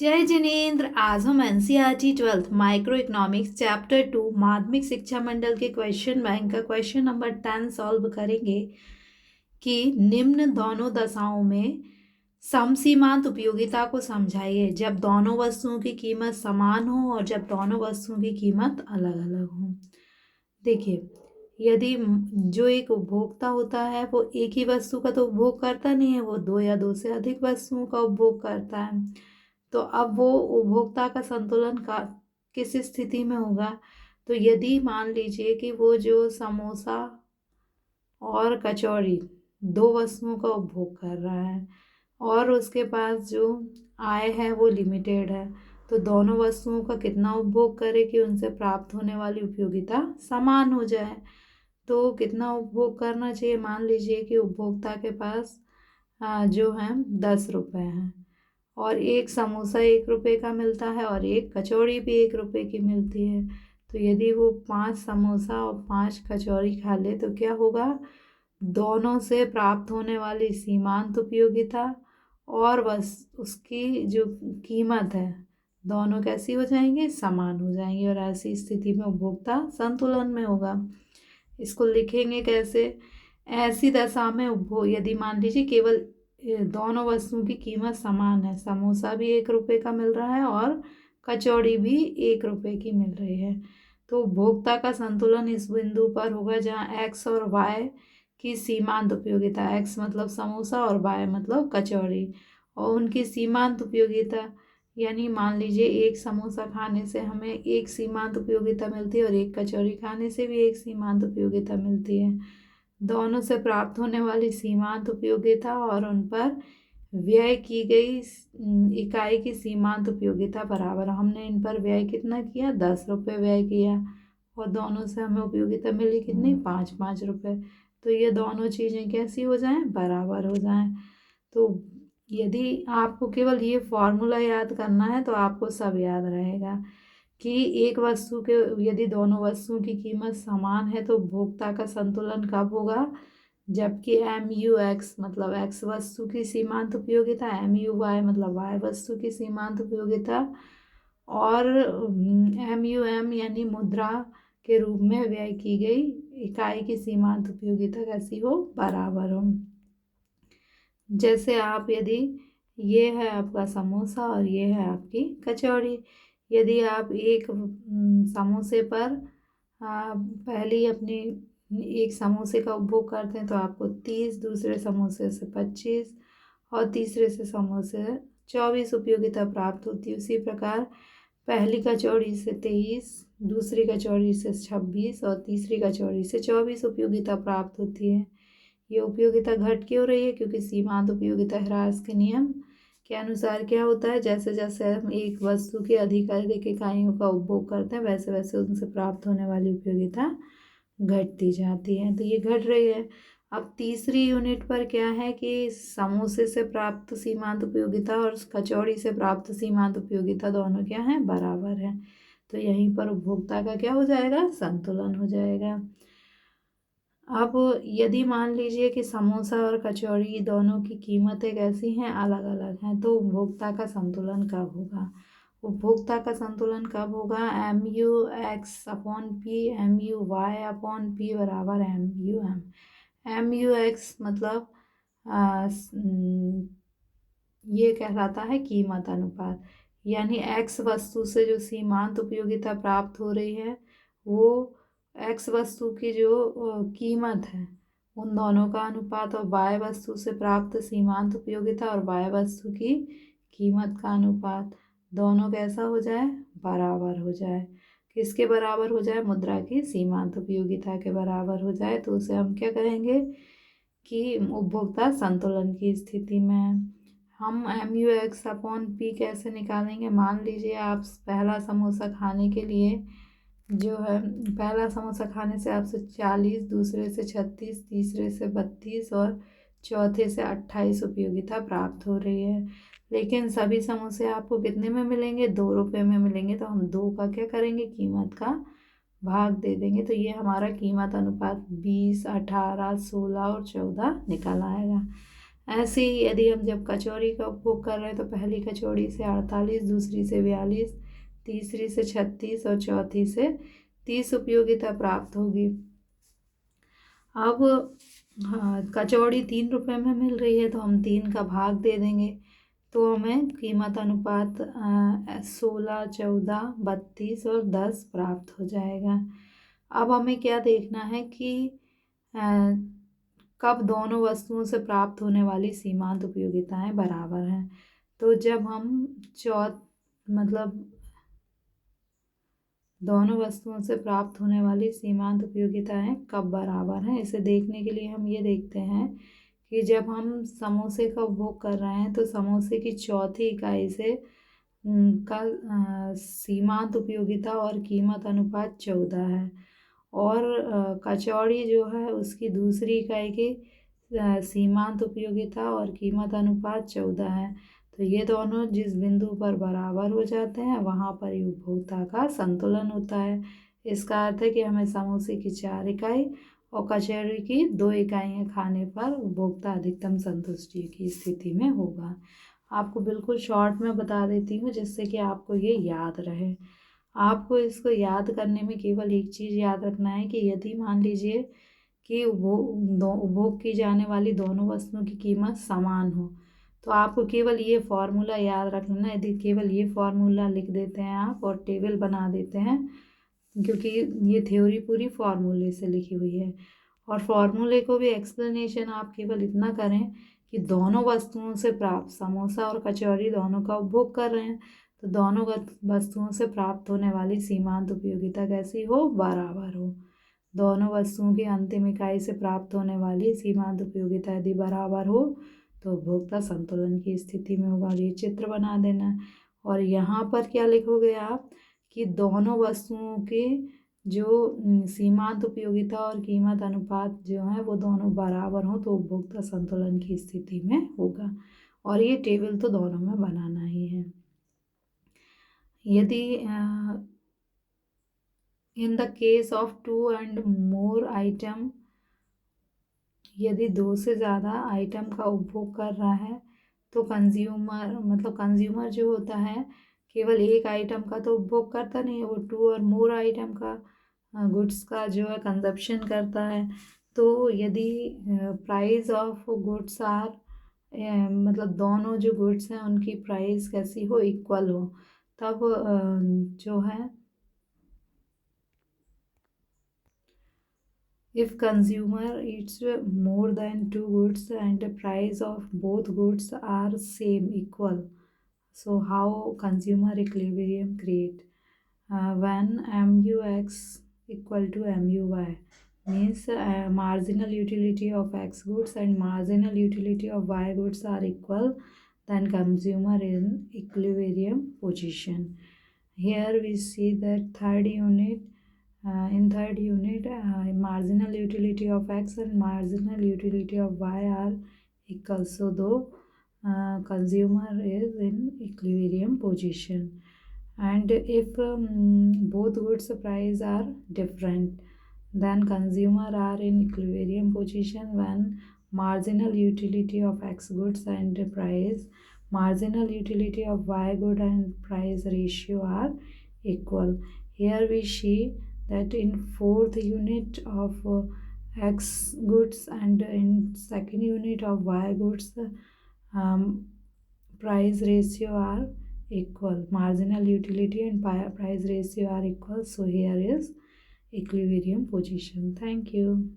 जय जिनेंद्र। आज हम NCERT 12th micro economics chapter 2 माध्यमिक शिक्षा मंडल के क्वेश्चन बैंक का क्वेश्चन नंबर 10 सॉल्व करेंगे कि निम्न दोनों दशाओं में समसीमांत उपयोगिता को समझाइए जब दोनों वस्तुओं की कीमत समान हो और जब दोनों वस्तुओं की कीमत अलग अलग हो। देखिए, यदि जो एक उपभोक्ता होता है वो एक ही वस्तु का तो उपभोग करता नहीं है, वो दो या दो से अधिक वस्तुओं का उपभोग करता है। तो अब वो उपभोक्ता का संतुलन का किस स्थिति में होगा? तो यदि मान लीजिए कि वो जो समोसा और कचौड़ी दो वस्तुओं का उपभोग कर रहा है और उसके पास जो आय है वो लिमिटेड है, तो दोनों वस्तुओं का कितना उपभोग करे कि उनसे प्राप्त होने वाली उपयोगिता समान हो जाए। तो कितना उपभोग करना चाहिए? मान लीजिए कि उपभोक्ता के पास जो है 10 रुपये हैं और एक समोसा 1 रुपये का मिलता है और एक कचौड़ी भी 1 रुपये की मिलती है। तो यदि वो 5 समोसा और 5 कचौड़ी खा ले तो क्या होगा? दोनों से प्राप्त होने वाली सीमांत उपयोगिता और बस उसकी जो कीमत है दोनों कैसी हो जाएंगी? समान हो जाएंगी और ऐसी स्थिति में उपभोक्ता संतुलन में होगा। इसको लिखेंगे कैसे? ऐसी दशा में उपभोग यदि मान लीजिए केवल दोनों वस्तुओं की कीमत समान है, समोसा भी 1 रुपये का मिल रहा है और कचौड़ी भी 1 रुपये की मिल रही है, तो उपभोक्ता का संतुलन इस बिंदु पर होगा जहाँ x और y की सीमांत उपयोगिता, x मतलब समोसा और y मतलब कचौड़ी, और उनकी सीमांत उपयोगिता यानी मान लीजिए एक समोसा खाने से हमें एक सीमांत उपयोगिता मिलती है और एक कचौड़ी खाने से भी एक सीमांत उपयोगिता मिलती है। दोनों से प्राप्त होने वाली सीमांत उपयोगिता और उन पर व्यय की गई इकाई की सीमांत उपयोगिता बराबर। हमने इन पर व्यय कितना किया? 10 रुपये व्यय किया और दोनों से हमें उपयोगिता मिली कितनी? 5-5 रुपये। तो ये दोनों चीज़ें कैसी हो जाएं? बराबर हो जाएं। तो यदि आपको केवल ये फॉर्मूला याद करना है तो आपको सब याद रहेगा कि एक वस्तु के यदि दोनों वस्तुओं की कीमत समान है तो उपभोक्ता का संतुलन कब होगा? जबकि MUX मतलब x वस्तु की सीमांत उपयोगिता, MUY मतलब y वस्तु की सीमांत उपयोगिता और MUM यानी मुद्रा के रूप में व्यय की गई इकाई की सीमांत उपयोगिता कैसी हो? बराबर हो। जैसे आप यदि ये है आपका समोसा और ये है आपकी कचौड़ी, यदि आप एक समोसे पर पहले अपने एक समोसे का उपभोग करते हैं तो आपको 30, दूसरे समोसे से 25 और तीसरे से समोसे 24 उपयोगिता प्राप्त होती है। उसी प्रकार पहली कचौड़ी से 23, दूसरी कचौड़ी से 26 और तीसरी कचौड़ी से 24 उपयोगिता प्राप्त होती है। ये उपयोगिता घट क्यों रही है? क्योंकि सीमांत उपयोगिता ह्रास के नियम के अनुसार क्या होता है, जैसे जैसे हम एक वस्तु की अधिक इकाइयों का उपभोग करते हैं वैसे वैसे उनसे प्राप्त होने वाली उपयोगिता घटती जाती है। तो ये घट रही है। अब तीसरी यूनिट पर क्या है कि समोसे से प्राप्त सीमांत उपयोगिता और कचौड़ी से प्राप्त सीमांत उपयोगिता दोनों क्या है? बराबर है। तो यहीं पर उपभोक्ता का क्या हो जाएगा? संतुलन हो जाएगा। अब यदि मान लीजिए कि समोसा और कचौड़ी दोनों की कीमतें कैसी हैं? अलग अलग हैं, तो उपभोक्ता का संतुलन कब होगा? उपभोक्ता का संतुलन कब होगा? MUX/P MUY/P बराबर MUM। MUX मतलब ये कहलाता है कीमत अनुपात, यानी x वस्तु से जो सीमांत उपयोगिता प्राप्त हो रही है वो x वस्तु की जो कीमत है उन दोनों का अनुपात, और y वस्तु से प्राप्त सीमांत उपयोगिता और y वस्तु की कीमत का अनुपात दोनों कैसा हो जाए? बराबर हो जाए। किसके बराबर हो जाए? मुद्रा की सीमांत उपयोगिता के बराबर हो जाए तो उसे हम क्या कहेंगे कि उपभोक्ता संतुलन की स्थिति में है। हम MUX/P कैसे निकालेंगे? मान लीजिए आप पहला समोसा खाने के लिए जो है पहला समोसा खाने से आपसे 40, दूसरे से 36, तीसरे से 32 और चौथे से 28 उपयोगिता प्राप्त हो रही है, लेकिन सभी समोसे आपको कितने में मिलेंगे? 2 रुपये में मिलेंगे। तो हम 2 का क्या करेंगे? कीमत का भाग दे देंगे। तो ये हमारा कीमत अनुपात 20, 18, 16 और 14 निकल आएगा। ऐसे ही यदि हम जब कचौड़ी का उपभोग कर रहे हैं तो पहली कचौड़ी से 48, दूसरी से 42, तीसरी से 36 और चौथी से 30 उपयोगिता प्राप्त होगी। अब हाँ, कचौड़ी 3 रुपये में मिल रही है तो हम 3 का भाग दे देंगे, तो हमें कीमत अनुपात 16, 14, 32 और 10 प्राप्त हो जाएगा। अब हमें क्या देखना है कि अ, कब दोनों वस्तुओं से प्राप्त होने वाली सीमांत उपयोगिताएं बराबर हैं। तो जब हम मतलब दोनों वस्तुओं से प्राप्त होने वाली सीमांत उपयोगिताएं कब बराबर हैं, इसे देखने के लिए हम ये देखते हैं कि जब हम समोसे का उपभोग कर रहे हैं तो समोसे की चौथी इकाई से का सीमांत उपयोगिता और कीमत अनुपात 14 है, और कचौड़ी जो है उसकी दूसरी इकाई की सीमांत उपयोगिता और कीमत अनुपात 14 है। तो ये दोनों जिस बिंदु पर बराबर हो जाते हैं वहाँ पर ही उपभोक्ता का संतुलन होता है। इसका अर्थ है कि हमें समोसे की 4 इकाई और कचौड़ी की 2 इकाइयाँ खाने पर उपभोक्ता अधिकतम संतुष्टि की स्थिति में होगा। आपको बिल्कुल शॉर्ट में बता देती हूँ जिससे कि आपको ये याद रहे। आपको इसको याद करने में केवल एक चीज़ याद रखना है कि यदि मान लीजिए कि उपभोग की जाने वाली दोनों वस्तुओं की कीमत समान हो तो आपको केवल ये फॉर्मूला याद रखना है। यदि केवल ये फॉर्मूला लिख देते हैं आप और टेबल बना देते हैं, क्योंकि ये थ्योरी पूरी फार्मूले से लिखी हुई है, और फार्मूले को भी एक्सप्लेनेशन आप केवल इतना करें कि दोनों वस्तुओं से प्राप्त समोसा और कचौड़ी दोनों का उपभोग कर रहे हैं तो दोनों वस्तुओं से प्राप्त होने वाली सीमांत उपयोगिता कैसी हो, बराबर हो। दोनों वस्तुओं की अंतिम इकाई से प्राप्त होने वाली सीमांत उपयोगिता यदि बराबर हो तो उपभोक्ता संतुलन की स्थिति में होगा। ये चित्र बना देना, और यहाँ पर क्या लिखोगे आप कि दोनों वस्तुओं के जो सीमांत उपयोगिता और कीमत अनुपात जो है वो दोनों बराबर हों तो उपभोक्ता संतुलन की स्थिति में होगा, और ये टेबल तो दोनों में बनाना ही है। यदि in the case of 2 and more item, यदि 2 से ज़्यादा आइटम का उपभोग कर रहा है तो कंज्यूमर जो होता है केवल एक आइटम का तो उपभोग करता नहीं है, वो 2 और मोर आइटम का गुड्स का जो है कंजप्शन करता है। तो यदि प्राइस ऑफ गुड्स आर मतलब दोनों जो गुड्स हैं उनकी प्राइस कैसी हो, इक्वल हो, तब जो है if consumer eats more than 2 goods and the price of both goods are same equal, so how consumer equilibrium create? When MUX equal to MUY means marginal utility of X goods and marginal utility of Y goods are equal, then consumer in equilibrium position. Here we see that in third unit marginal utility of X and marginal utility of Y are equal, so though consumer is in equilibrium position. And if both goods price are different, then consumer are in equilibrium position when marginal utility of X goods and price, marginal utility of Y good and price ratio are equal. Here we see that in fourth unit of X goods and in second unit of Y goods, um, price ratio are equal, marginal utility and price ratio are equal, so here is equilibrium position. Thank you.